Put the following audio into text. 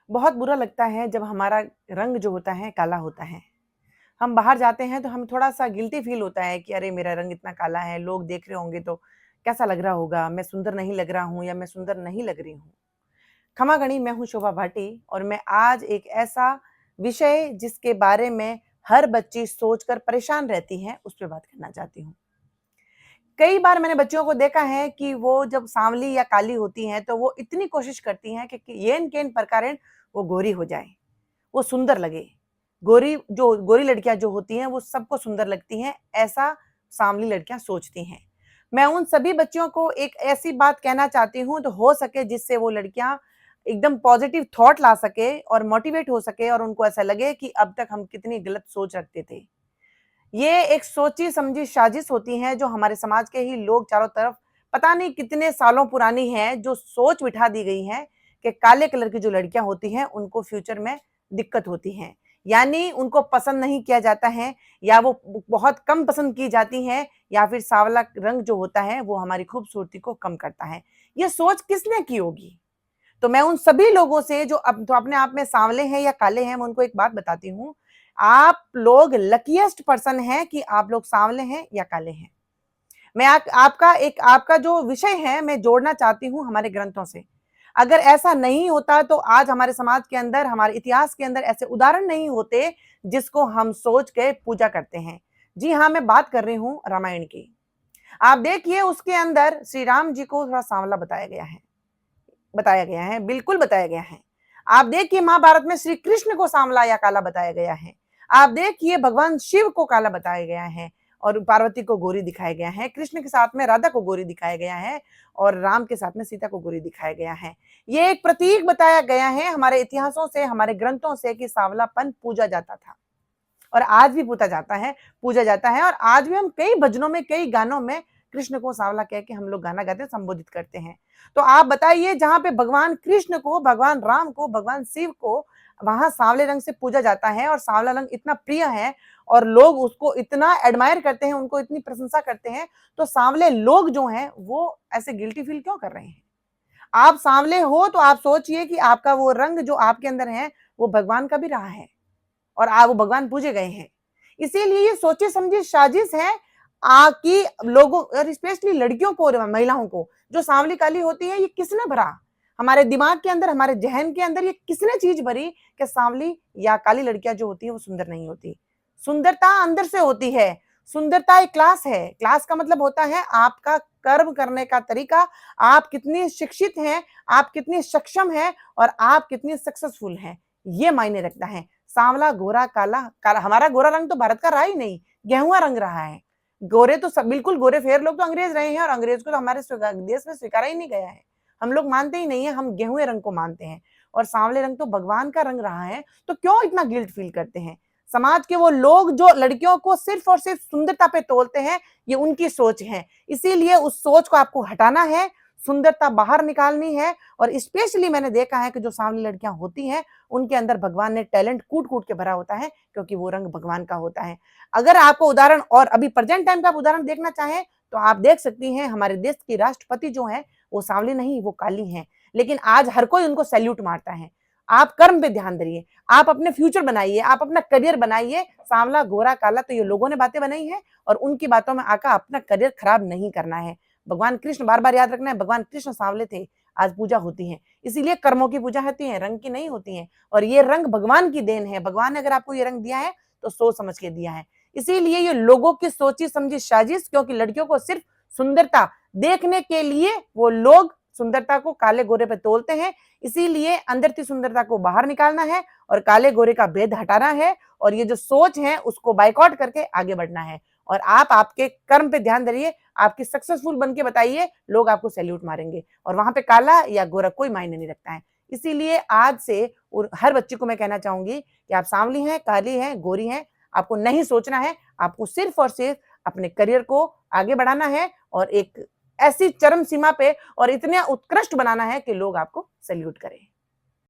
बहुत बुरा लगता है जब हमारा रंग जो होता है काला होता है। हम बाहर जाते हैं तो हमें थोड़ा-सा गिल्टी फ़ील होता है कि अरे मेरा रंग इतना काला है, लोग देख रहे होंगे तो कैसा लग रहा होगा, मैं सुंदर नहीं लग रहा हूँ या मैं सुंदर नहीं लग रही हूँ। खमा-गणी, मैं हूँ शोभा भाटी और मैं आज एक ऐसा विषय जिसके बारे में हर बच्ची सोचकर परेशान रहती है, उस पे बात करना चाहती हूँ। कई बार मैंने बच्चियों को देखा है कि वो जब सांवली या काली होती हैं तो वो इतनी कोशिश करती हैं कि येन-केन प्रकारेण वो गोरी हो जाएँ, वो सुंदर लगे। गोरी लड़कियाँ जो होती हैं वो सबको सुंदर लगती हैं, ऐसा सांवली लड़कियाँ सोचती हैं। मैं उन सभी बच्चियों को एक ऐसी बात कहना चाहती हूँ तो हो सके जिससे वो लड़कियाँ एकदम पॉजिटिव थॉट ला सके और मोटिवेट हो सके और उनको ऐसा लगे कि अब तक हम कितनी गलत सोच रखते थे। ये एक सोची समझी साजिश होती है जो हमारे समाज के ही लोग चारों तरफ पता नहीं कितने सालों पुरानी है, जो सोच बिठा दी गई है कि काले कलर की जो लड़कियां होती हैं उनको फ्यूचर में दिक्कत होती है, यानी उनको पसंद नहीं किया जाता है या वो बहुत कम पसंद की जाती हैं या फिर सांवला रंग जो होता है वो हमारी खूबसूरती को कम करता है। ये सोच किसने की होगी? तो मैं उन सभी लोगों से जो अपने आप में सांवले हैं या काले हैं, मैं उनको एक बात बताती हूँ। आप लोग लकीएस्ट पर्सन हैं कि आप लोग सांवले हैं या काले हैं। मैं आपका जो विषय है मैं जोड़ना चाहती हूँ हमारे ग्रंथों से। अगर ऐसा नहीं होता तो आज हमारे समाज के अंदर, हमारे इतिहास के अंदर ऐसे उदाहरण नहीं होते जिसको हम सोच के पूजा करते हैं। जी हाँ, मैं बात कर रही हूँ रामायण की। आप देखिए उसके अंदर श्री राम जी को थोड़ा सांवला बताया गया है, बिल्कुल बताया गया है। आप देखिए महाभारत में श्री कृष्ण को सांवला या काला बताया गया है। आप देखिए भगवान शिव को काला बताया गया है और पार्वती को गोरी दिखाया गया है। कृष्ण के साथ में राधा को गोरी दिखाया गया है और राम के साथ में सीता को गोरी दिखाया गया है। ये एक प्रतीक बताया गया है हमारे इतिहासों से, हमारे ग्रंथों से कि सांवलापन पूजा जाता था और आज भी पूजा जाता है और आज भी हम कई भजनों में, कई गानों में कृष्ण को सांवला कह के हम लोग गाना गाते हैं, संबोधित करते हैं। तो आप बताइए, जहां पे भगवान कृष्ण को, भगवान राम को, भगवान शिव को वहां सांवले रंग से पूजा जाता है और सांवला रंग इतना प्रिय है और लोग उसको इतना एडमायर करते हैं, उनको इतनी प्रशंसा करते हैं, तो सांवले लोग जो हैं वो ऐसे गिल्टी फील क्यों कर रहे हैं? आप सांवले हो तो आप सोचिए कि आपका वो रंग जो आपके अंदर है वो भगवान का भी रहा है और वो भगवान पूजे गए हैं। इसीलिए ये सोची समझी साजिश है कि लोगों और स्पेशली लड़कियों को और महिलाओं को जो सांवली काली होती है, ये किसने भरा हमारे दिमाग के अंदर, हमारे जहन के अंदर, ये किसने चीज भरी कि सांवली या काली लड़कियां जो होती है वो सुंदर नहीं होती। सुंदरता अंदर से होती है। सुंदरता एक क्लास है। क्लास का मतलब होता है आपका कर्म करने का तरीका, आप कितनी शिक्षित हैं, आप कितनी सक्षम हैं और आप कितनी सक्सेसफुल हैं, ये मायने रखता है। सांवला, गोरा, काला, काला हमारा गोरा रंग तो भारत का रहा ही नहीं, गेहुआ रंग रहा है। गोरे तो सब बिल्कुल गोरे फेर लोग तो अंग्रेज रहे हैं और अंग्रेज को तो हमारे देश में स्वीकारा ही नहीं गया है। हम लोग मानते ही नहीं है, हम गेहुए रंग को मानते हैं और सांवले रंग तो भगवान का रंग रहा है। तो क्यों इतना गिल्ट फील करते हैं? समाज के वो लोग जो लड़कियों को सिर्फ और सिर्फ सुंदरता पे तोलते हैं, ये उनकी सोच है। इसीलिए उस सोच को आपको हटाना है, सुंदरता बाहर निकालनी है और स्पेशली मैंने देखा है कि जो सांवली लड़कियां होती हैं उनके अंदर भगवान ने टैलेंट कूट कूट के भरा होता है, क्योंकि वो रंग भगवान का होता है। अगर आपको उदाहरण और अभी प्रेजेंट टाइम का उदाहरण देखना चाहें तो आप देख सकती हैं हमारे देश की राष्ट्रपति जो है वो सांवली नहीं, वो काली हैं, लेकिन आज हर कोई उनको सैल्यूट मारता है। आप कर्म पे ध्यान दीजिए, आप अपने फ्यूचर बनाइए, आप अपना करियर बनाइए। सांवला, गोरा, काला तो ये लोगों ने बातें बनाई है और उनकी बातों में आकर अपना करियर खराब नहीं करना है। भगवान कृष्ण, बार बार याद रखना है, भगवान कृष्ण सांवले थे, आज पूजा होती है। इसीलिए कर्मों की पूजा होती है, रंग की नहीं होती है। और ये रंग भगवान की देन है। भगवान ने अगर आपको ये रंग दिया है तो सोच समझ के दिया है। इसीलिए ये लोगों की सोची समझी साजिश, क्योंकि लड़कियों को सिर्फ सुंदरता देखने के लिए वो लोग सुंदरता को काले गोरे पे तोलते हैं। इसीलिए अंदर की सुंदरता को बाहर निकालना है और काले गोरे का भेद हटाना है और ये जो सोच है उसको बाइकआउट करके आगे बढ़ना है। और आप आपके कर्म पे ध्यान दीजिए, आपकी सक्सेसफुल बन के बताइए, लोग आपको सैल्यूट मारेंगे और वहां पे काला या गोरा कोई मायने नहीं रखता है। इसीलिए आज से हर बच्ची को मैं कहना चाहूंगी कि आप सांवली हैं, काली हैं, गोरी हैं, आपको नहीं सोचना है। आपको सिर्फ और सिर्फ अपने करियर को आगे बढ़ाना है और एक ऐसी चरम सीमा पे और इतने उत्कृष्ट बनाना है कि लोग आपको सैल्यूट करें।